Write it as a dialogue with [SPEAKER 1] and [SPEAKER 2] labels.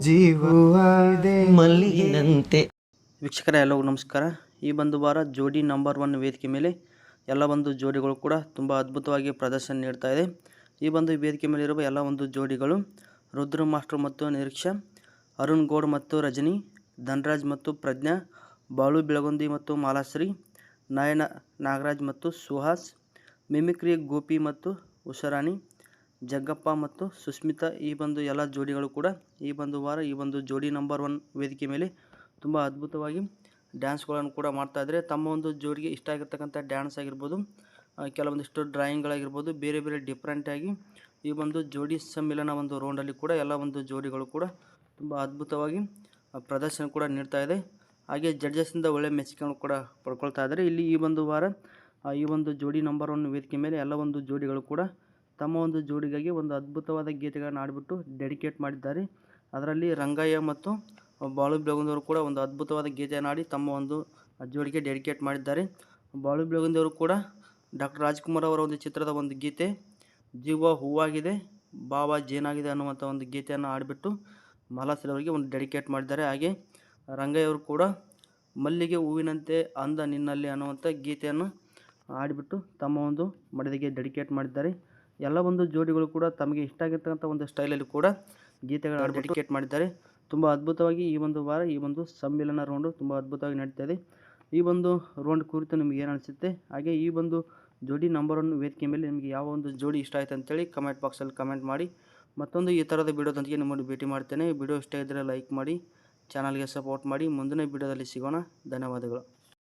[SPEAKER 1] ಜೀವವಾದೆ
[SPEAKER 2] ಮಲ್ಲಿಗಿನಂತೆ.
[SPEAKER 3] ವೀಕ್ಷಕರೇ ಎಲ್ಲರಿಗೂ ನಮಸ್ಕಾರ. ಈ ಒಂದು ವಾರ ಜೋಡಿ ನಂಬರ್ 1 ವೇದಿಕೆ ಮೇಲೆ ಎಲ್ಲ ಒಂದು ಜೋಡಿಗಳು ಕೂಡ ತುಂಬ ಅದ್ಭುತವಾಗಿ ಪ್ರದರ್ಶನ ನೀಡ್ತಾ ಇದೆ. ಈ ಒಂದು ವೇದಿಕೆ ಮೇಲೆ ಇರುವ ಎಲ್ಲ ಒಂದು ಜೋಡಿಗಳು ರುದ್ರ ಮಾಸ್ಟರ್ ಮತ್ತು ನಿರೀಕ್ಷಾ, ಅರುಣ್ ಗೌಡ್ ಮತ್ತು ರಜನಿ, ಧನರಾಜ್ ಮತ್ತು ಪ್ರಜ್ಞಾ, ಬಾಳು ಬೆಳಗುಂದಿ ಮತ್ತು ಮಾಲಾಶ್ರೀ, ನಯನ ನಾಗರಾಜ್ ಮತ್ತು ಸುಹಾಸ್, ಮಿಮಿಕ್ರಿ ಗೋಪಿ ಮತ್ತು ಉಷಾರಾಣಿ, ಜಗ್ಗಪ್ಪ ಮತ್ತು ಸುಸ್ಮಿತಾ. ಈ ಒಂದು ಎಲ್ಲ ಜೋಡಿಗಳು ಕೂಡ ಈ ಒಂದು ವಾರ ಈ ಒಂದು ಜೋಡಿ ನಂಬರ್ 1 ವೇದಿಕೆ ಮೇಲೆ ತುಂಬ ಅದ್ಭುತವಾಗಿ ಡ್ಯಾನ್ಸ್ಗಳನ್ನು ಕೂಡ ಮಾಡ್ತಾ ಇದ್ದಾರೆ. ತಮ್ಮ ಒಂದು ಜೋಡಿಗೆ ಇಷ್ಟ ಆಗಿರ್ತಕ್ಕಂಥ ಡ್ಯಾನ್ಸ್ ಆಗಿರ್ಬೋದು, ಕೆಲವೊಂದಿಷ್ಟು ಡ್ರಾಯಿಂಗ್ಗಳಾಗಿರ್ಬೋದು, ಬೇರೆ ಬೇರೆ ಡಿಫ್ರೆಂಟಾಗಿ ಈ ಒಂದು ಜೋಡಿ ಸಮ್ಮಿಲನ ಒಂದು ರೌಂಡಲ್ಲಿ ಕೂಡ ಎಲ್ಲ ಒಂದು ಜೋಡಿಗಳು ಕೂಡ ತುಂಬ ಅದ್ಭುತವಾಗಿ ಪ್ರದರ್ಶನ ಕೂಡ ನೀಡ್ತಾ ಇದೆ. ಹಾಗೆ ಜಡ್ಜಸ್ಸಿಂದ ಒಳ್ಳೆ ಮೆಚ್ಚುಗೆಯನ್ನು ಕೂಡ ಪಡ್ಕೊಳ್ತಾ ಇದ್ದಾರೆ. ಇಲ್ಲಿ ಈ ಒಂದು ವಾರ ಈ ಒಂದು ಜೋಡಿ ನಂಬರ್ 1 ವೇದಿಕೆ ಮೇಲೆ ಎಲ್ಲ ಒಂದು ಜೋಡಿಗಳು ಕೂಡ ತಮ್ಮ ಒಂದು ಜೋಡಿಗಾಗಿ ಒಂದು ಅದ್ಭುತವಾದ ಗೀತೆಗಳನ್ನು ಆಡಿಬಿಟ್ಟು ಡೆಡಿಕೇಟ್ ಮಾಡಿದ್ದಾರೆ. ಅದರಲ್ಲಿ ರಂಗಯ್ಯ ಮತ್ತು ಬಾಳು ಬೆಳಗುಂದಿಯವರು ಕೂಡ ಒಂದು ಅದ್ಭುತವಾದ ಗೀತೆಯನ್ನು ಆಡಿ ತಮ್ಮ ಒಂದು ಜೋಡಿಗೆ ಡೆಡಿಕೇಟ್ ಮಾಡಿದ್ದಾರೆ. ಬಾಳು ಬೆಳಗುಂದಿಯವರು ಕೂಡ ಡಾಕ್ಟರ್ ರಾಜ್ಕುಮಾರ್ ಅವರ ಒಂದು ಚಿತ್ರದ ಒಂದು ಗೀತೆ ಜೀವ ಹೂವಾಗಿದೆ ಭಾವ ಜೇನಾಗಿದೆ ಅನ್ನುವಂಥ ಒಂದು ಗೀತೆಯನ್ನು ಆಡಿಬಿಟ್ಟು ಮಾಲಾಶ್ರೀ ಅವರಿಗೆ ಒಂದು ಡೆಡಿಕೇಟ್ ಮಾಡಿದ್ದಾರೆ. ಹಾಗೆ ರಂಗಯ್ಯ ಅವರು ಕೂಡ ಮಲ್ಲಿಗೆ ಹೂವಿನಂತೆ ಅಂದ ನಿನ್ನಲ್ಲಿ ಅನ್ನುವಂಥ ಗೀತೆಯನ್ನು ಆಡಿಬಿಟ್ಟು ತಮ್ಮ ಒಂದು ಮಡದಿಗೆ ಡೆಡಿಕೇಟ್ ಮಾಡಿದ್ದಾರೆ. ಎಲ್ಲ ಒಂದು ಜೋಡಿಗಳು ಕೂಡ ತಮಗೆ ಇಷ್ಟ ಆಗಿರ್ತಕ್ಕಂಥ ಒಂದು ಸ್ಟೈಲಲ್ಲಿ ಕೂಡ ಗೀತೆಗಳನ್ನು ಡೆಡಿಕೇಟ್ ಮಾಡಿದ್ದಾರೆ. ತುಂಬ ಅದ್ಭುತವಾಗಿ ಈ ಒಂದು ವಾರ ಈ ಒಂದು ಸಮ್ಮಿಲನ ರೌಂಡು ತುಂಬ ಅದ್ಭುತವಾಗಿ ನಡೀತಾ ಇದೆ. ಈ ಒಂದು ರೌಂಡ್ ಕುರಿತು ನಿಮಗೆ ಏನು ಅನಿಸುತ್ತೆ, ಹಾಗೆ ಈ ಒಂದು ಜೋಡಿ ನಂಬರ್ 1 ವೇದಿಕೆ ಮೇಲೆ ನಿಮಗೆ ಯಾವ ಒಂದು ಜೋಡಿ ಇಷ್ಟ ಆಯಿತು ಅಂತೇಳಿ ಕಮೆಂಟ್ ಬಾಕ್ಸಲ್ಲಿ ಕಮೆಂಟ್ ಮಾಡಿ. ಮತ್ತೊಂದು ಈ ಥರದ ವಿಡಿಯೋದೊಂದಿಗೆ ನಿಮ್ಮನ್ನು ಭೇಟಿ ಮಾಡ್ತೇನೆ. ವಿಡಿಯೋ ಇಷ್ಟ ಇದ್ದರೆ ಲೈಕ್ ಮಾಡಿ, ಚಾನಲ್ಗೆ ಸಪೋರ್ಟ್ ಮಾಡಿ. ಮುಂದಿನ ವಿಡಿಯೋದಲ್ಲಿ ಸಿಗೋಣ. ಧನ್ಯವಾದಗಳು.